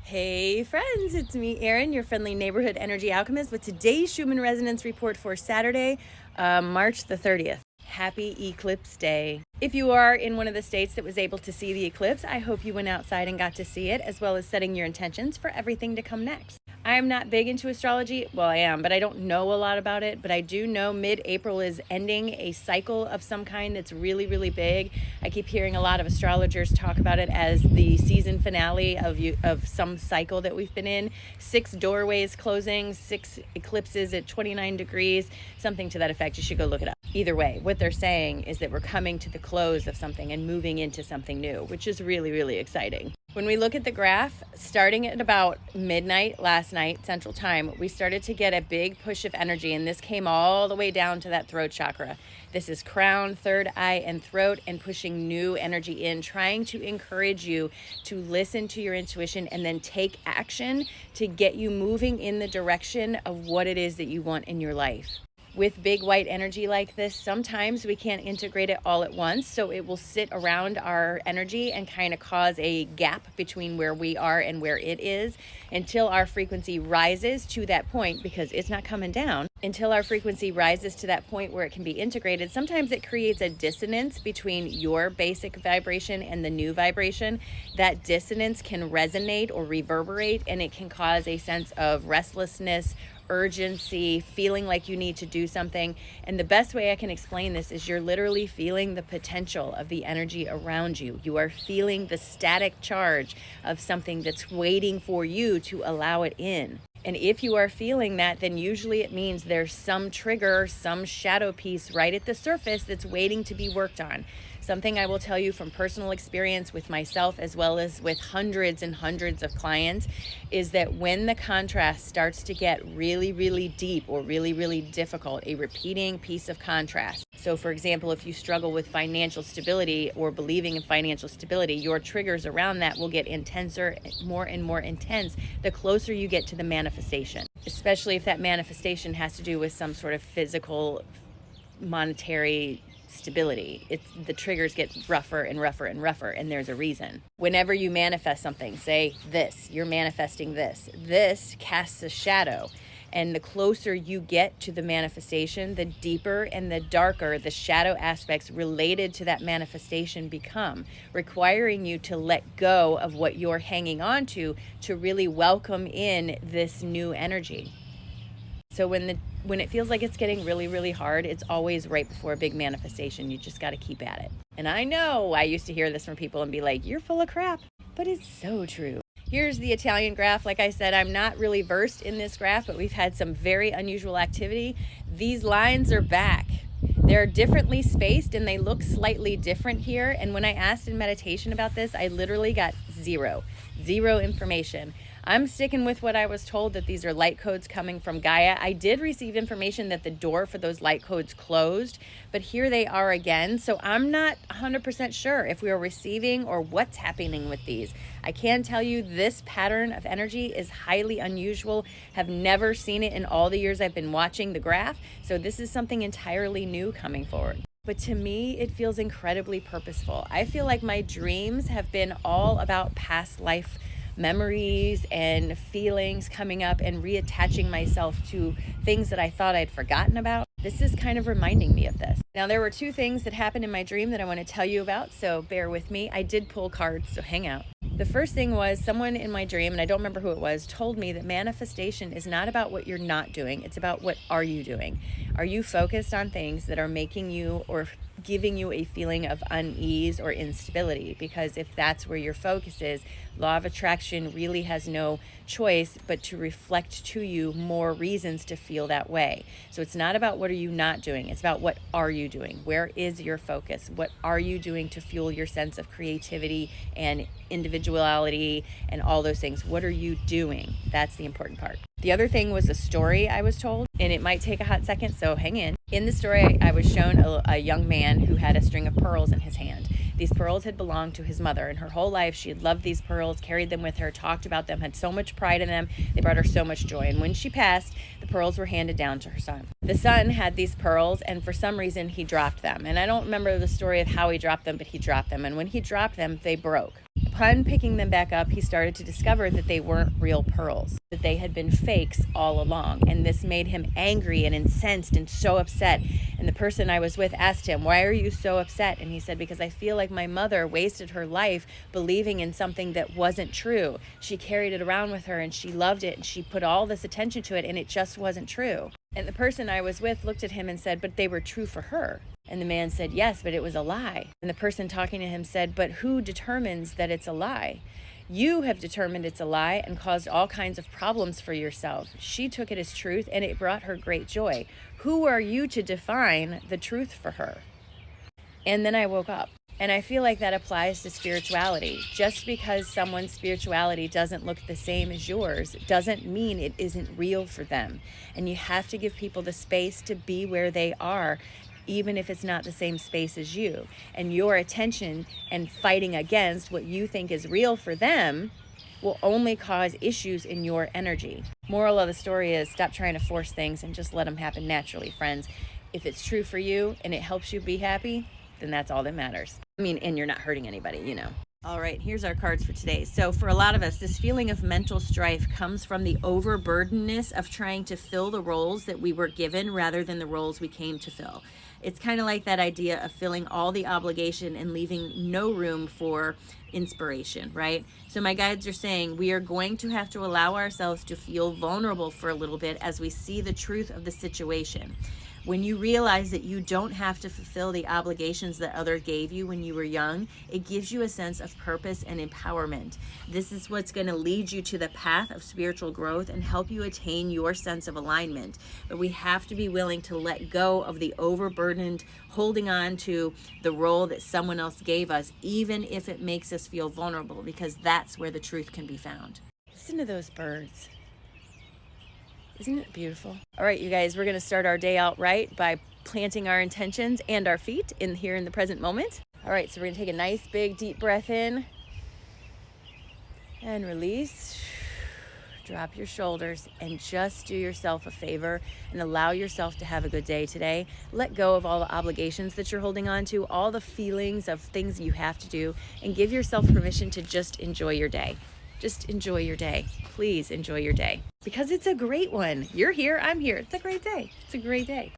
Hey friends, it's me, Erin, your friendly neighborhood energy alchemist with today's Schumann resonance report for Saturday, March the 30th. Happy Eclipse Day. If you are in one of the states that was able to see the eclipse, I hope you went outside and got to see it, as well as setting your intentions for everything to come next. I'm not big into astrology. Well, I am, but I don't know a lot about it. But I do know mid-April is ending a cycle of some kind that's really, really big. I keep hearing a lot of astrologers talk about it as the season finale of some cycle that we've been in. 6 doorways closing, 6 eclipses at 29 degrees, something to that effect. You should go look it up. Either way, what they're saying is that we're coming to the close of something and moving into something new, which is really, really exciting. When we look at the graph, starting at about midnight last night, Central Time, we started to get a big push of energy, and this came all the way down to that throat chakra. This is crown, third eye, and throat, and pushing new energy in, trying to encourage you to listen to your intuition and then take action to get you moving in the direction of what it is that you want in your life. With big white energy like this, sometimes we can't integrate it all at once, so it will sit around our energy and kind of cause a gap between where we are and where it is until our frequency rises to that point, because it's not coming down. Until our frequency rises to that point where it can be integrated, sometimes it creates a dissonance between your basic vibration and the new vibration. That dissonance can resonate or reverberate, and it can cause a sense of restlessness, urgency, feeling like you need to do something. And the best way I can explain this is you're literally feeling the potential of the energy around you. You are feeling the static charge of something that's waiting for you to allow it in. And if you are feeling that, then usually it means there's some trigger, some shadow piece right at the surface that's waiting to be worked on. Something I will tell you from personal experience with myself, as well as with hundreds and hundreds of clients, is that when the contrast starts to get really, really deep or really, really difficult, a repeating piece of contrast. So for example, if you struggle with financial stability or believing in financial stability, your triggers around that will get intenser, more and more intense, the closer you get to the manifestation, especially if that manifestation has to do with some sort of physical, monetary stability. The triggers get rougher and rougher and rougher, and there's a reason. Whenever you manifest something, say this, you're manifesting this. This casts a shadow, and the closer you get to the manifestation, the deeper and the darker the shadow aspects related to that manifestation become, requiring you to let go of what you're hanging on to really welcome in this new energy. So when it feels like it's getting really, really hard, it's always right before a big manifestation. You just got to keep at it. And I know I used to hear this from people and be like, you're full of crap, but it's so true. Here's the Italian graph. Like I said, I'm not really versed in this graph, but we've had some very unusual activity. These lines are back. They're differently spaced and they look slightly different here. And when I asked in meditation about this, I literally got zero information. I'm sticking with what I was told, that these are light codes coming from Gaia. I did receive information that the door for those light codes closed, but here they are again. So I'm not 100% sure if we are receiving or what's happening with these. I can tell you this pattern of energy is highly unusual. Have never seen it in all the years I've been watching the graph. So this is something entirely new coming forward. But to me, it feels incredibly purposeful. I feel like my dreams have been all about past life memories and feelings coming up and reattaching myself to things that I thought I'd forgotten about. This is kind of reminding me of this. Now, there were 2 things that happened in my dream that I want to tell you about, so bear with me. I did pull cards, so hang out. The first thing was someone in my dream, and I don't remember who it was, told me that manifestation is not about what you're not doing. It's about what are you doing. Are you focused on things that are making you or giving you a feeling of unease or instability? Because if that's where your focus is, law of attraction really has no choice but to reflect to you more reasons to feel that way. So it's not about what are you not doing. It's about what are you doing? Where is your focus? What are you doing to fuel your sense of creativity and individuality and all those things? What are you doing? That's the important part. The other thing was a story I was told, and it might take a hot second, so hang in. In the story, I was shown a young man who had a string of pearls in his hand. These pearls had belonged to his mother, and her whole life she had loved these pearls, carried them with her, talked about them, had so much pride in them. They brought her so much joy. And when she passed, the pearls were handed down to her son. The son had these pearls, and for some reason he dropped them. And I don't remember the story of how he dropped them, but he dropped them. And when he dropped them, they broke. Upon picking them back up, he started to discover that they weren't real pearls, that they had been fakes all along. And this made him angry and incensed and so upset. And the person I was with asked him, "Why are you so upset?" And he said, "Because I feel like my mother wasted her life believing in something that wasn't true. She carried it around with her and she loved it and she put all this attention to it and it just wasn't true." And the person I was with looked at him and said, "But they were true for her." And the man said, "Yes, but it was a lie." And the person talking to him said, "But who determines that it's a lie? You have determined it's a lie and caused all kinds of problems for yourself. She took it as truth and it brought her great joy. Who are you to define the truth for her?" And then I woke up. And I feel like that applies to spirituality. Just because someone's spirituality doesn't look the same as yours doesn't mean it isn't real for them. And you have to give people the space to be where they are, even if it's not the same space as you. And your attention and fighting against what you think is real for them will only cause issues in your energy. Moral of the story is, stop trying to force things and just let them happen naturally, friends. If it's true for you and it helps you be happy, then that's all that matters. I mean, and you're not hurting anybody, you know. All right, here's our cards for today. So for a lot of us, this feeling of mental strife comes from the overburdenedness of trying to fill the roles that we were given rather than the roles we came to fill. It's kind of like that idea of filling all the obligation and leaving no room for inspiration, right? So my guides are saying we are going to have to allow ourselves to feel vulnerable for a little bit as we see the truth of the situation. When you realize that you don't have to fulfill the obligations that others gave you when you were young, it gives you a sense of purpose and empowerment. This is what's going to lead you to the path of spiritual growth and help you attain your sense of alignment. But we have to be willing to let go of the overburdened holding on to the role that someone else gave us, even if it makes us feel vulnerable, because that's where the truth can be found. Listen to those birds. Isn't it beautiful? All right, you guys, we're going to start our day out right by planting our intentions and our feet here in the present moment. All right, so we're going to take a nice big deep breath in and release. Drop your shoulders and just do yourself a favor and allow yourself to have a good day today. Let go of all the obligations that you're holding on to, all the feelings of things you have to do, and give yourself permission to just enjoy your day. Just enjoy your day. Please enjoy your day because it's a great one. You're here, I'm here. It's a great day. It's a great day.